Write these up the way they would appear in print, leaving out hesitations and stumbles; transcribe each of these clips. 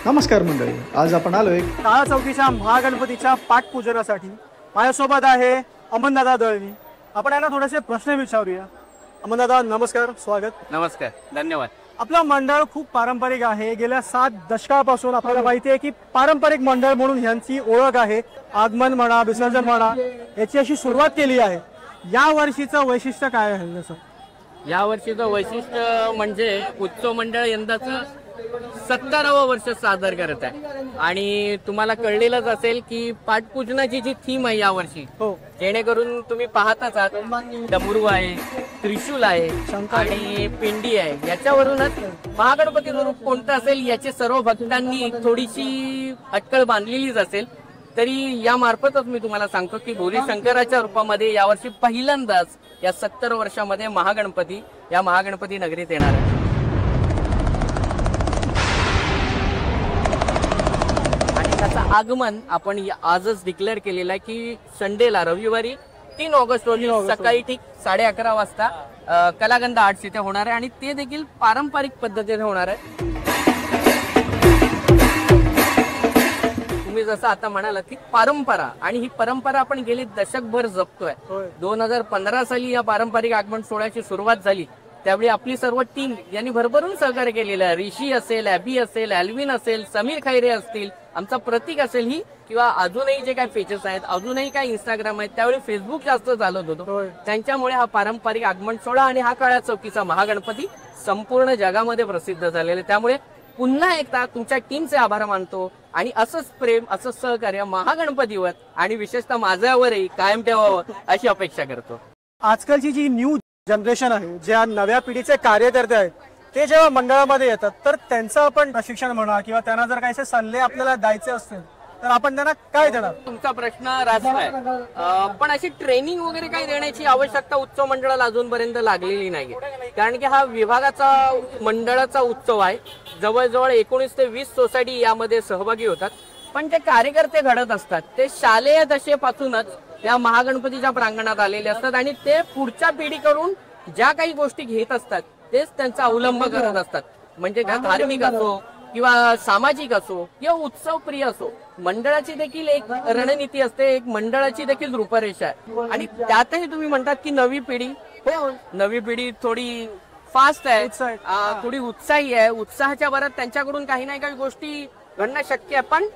नमस्कार मंडळी, आज आपण आलोय टाळा चौकीच्या महागणपतीच्या पाठपूजनासाठी। माझ्यासोबत आहे अमनदादा दळवी। आपण यांना थोडेसे प्रश्न विचारूया। अमनदादा नमस्कार, स्वागत। नमस्कार, धन्यवाद। आपलं मंडळ खूप पारंपरिक आहे। गेल्या 7 दशकापासून आपल्याला माहिती आहे की पारंपरिक मंडळ म्हणून यांची ओळख आहे। आगमन म्हणा, विसर्जन म्हणा, याची अशी सुरुवात केली आहे। या वर्षीचं वैशिष्ट्य काय आहे? जसं या वर्षीचं वैशिष्ट्य म्हणजे उत्सव मंडळ यंदाचं 17वं वर्ष सादर करत आहे आणि तुम्हाला कळलेलंच असेल की पाठपूजनाची जी थीम आहे यावर्षी, जेणेकरून तुम्ही पाहताच आहात डमरू आहे, त्रिशूल आहे आणि पिंडी आहे। याच्यावरूनच महागणपतीचं रूप कोणतं असेल याची सर्व भक्तांनी थोडीशी अटकळ बांधलेलीच असेल। तरी या मार्फतच मी तुम्हाला सांगतो की भोले शंकराच्या रूपामध्ये यावर्षी पहिल्यांदाच या 70 वर्षामध्ये महागणपती या महागणपती नगरीत येणार आहे। त्याचं आगमन आपण आजच डिक्लेअर केलेलं आहे की संडेला, रविवारी 3 ऑगस्ट रोजी सकाळी ठीक 11:30 वाजता कलागंध आर्ट्स इथे होणार आहे आणि ते देखील पारंपरिक पद्धतीने होणार आहे। तुम्ही जसं आता म्हणालात की परंपरा, आणि ही परंपरा आपण गेली दशकभर जपतोय। 2015 साली या पारंपरिक आगमन सोहळ्याची सुरुवात झाली, त्यावेळी आपली सर्व टीम यांनी भरभरून सहकार्य केलेलं आहे। ऋषी असेल, ॲबी असेल, ॲल्विन असेल, समीर खैरे असतील, आमचा प्रतीक असेल, ही किंवा अजूनही जे काही पेजेस आहेत, अजूनही काही इंस्टाग्राम आहेत, त्यावेळी फेसबुक जास्त चालत होतो। त्यांच्यामुळे हा पारंपरिक आगमन सोहळा आणि हा काळा चौकीचा महागणपती संपूर्ण जगामध्ये प्रसिद्ध झालेला आहे। त्यामुळे पुन्हा एकदा तुमच्या टीमचे आभार मानतो आणि असंच प्रेम, असं सहकार्य महागणपतीवर आणि विशेषतः माझ्यावरही कायम ठेवावं अशी अपेक्षा करतो। आजकालची जी न्यू जनरेशन आहे, ज्या नव्या पिढीचे कार्यकर्ते आहेत, ते जेव्हा मंडळामध्ये येतात तर त्यांचं आपण प्रशिक्षण म्हणा किंवा त्यांना जर काही सल्ले आपल्याला द्यायचे असतील तर आपण त्यांना काय देणार? तुमचा प्रश्न रास्त आहे, पण अशी ट्रेनिंग वगैरे काही देण्याची आवश्यकता उत्सव मंडळाला अजूनपर्यंत लागलेली नाहीये। कारण की हा विभागाचा मंडळाचा उत्सव आहे। जवळजवळ 19 ते 20 सोसायटी यामध्ये सहभागी होतात, पण ते कार्यकर्ते घडत असतात, ते शालेय दशेपासूनच या महागणपतीच्या प्रांगणात आलेले असतात आणि ते पुढच्या पिढीकडून ज्या काही गोष्टी घेत असतात तेच त्यांचा अवलंब करत असतात। म्हणजे धार्मिक असो किंवा सामाजिक असो किंवा उत्सव प्रिय असो, मंडळाची देखील एक रणनीती असते, एक मंडळाची देखील रूपरेषा आहे। आणि त्यातही तुम्ही म्हणतात की नवी पिढी थोडी फास्ट आहे, थोडी उत्साही आहे। उत्साहाच्या भरात त्यांच्याकडून काही ना काही गोष्टी घडणं शक्य आहे, पण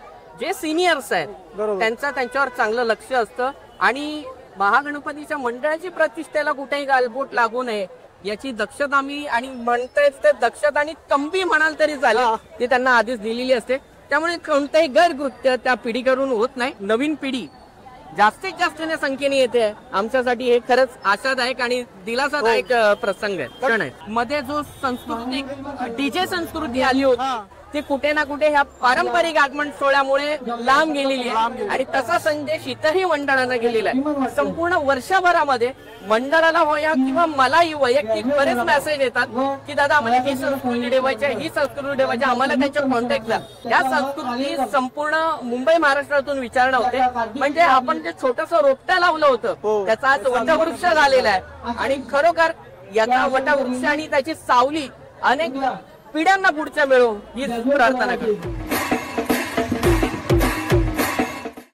जे सिनियर्स आहेत त्यांच्यावर चांगलं लक्ष असतं आणि महागणपतीच्या मंडळाची प्रतिष्ठेला कुठेही गालबोट लागू नये याची दक्षता मी, आणि म्हणताय ते दक्षता आणि तंबी म्हणाल तरी चालेल, ती त्यांना आधीच दिलेली असते। त्यामुळे कोणतेही गैरकृत्य त्या पिढीकडून होत नाही। नवीन पिढी जास्तीत जास्त संख्येने येते, आमच्यासाठी हे खरंच आशादायक आणि दिलासादायक प्रसंग आहे, क्षण आहे। मध्ये जो संस्कृती डीजे संस्कृती आली होती ती कुठे ना कुठे ह्या पारंपरिक आगमन सोहळ्यामुळे लांब गेलेली आहे आणि तसा संदेश इतरही मंडळांना गेलेला आहे। संपूर्ण वर्षभरामध्ये मंडळाला होया किंवा मलाही वैयक्तिक बरेच मेसेज येतात की दादा आम्हाला ही संस्कृती ठेवायची, ही संस्कृती ठेवायची, आम्हाला त्यांच्या कॉन्टॅक्ट द्या। या संस्कृती संपूर्ण मुंबई महाराष्ट्रातून विचारणं होते, म्हणजे आपण जे छोटंसं रोपटं लावलं होतं त्याचा आज वटवृक्ष झालेला आहे आणि खरोखर याचा वटवृक्ष आणि त्याची सावली अनेक पिढ्यांना पुढच्या मिळो ही प्रार्थना करतो।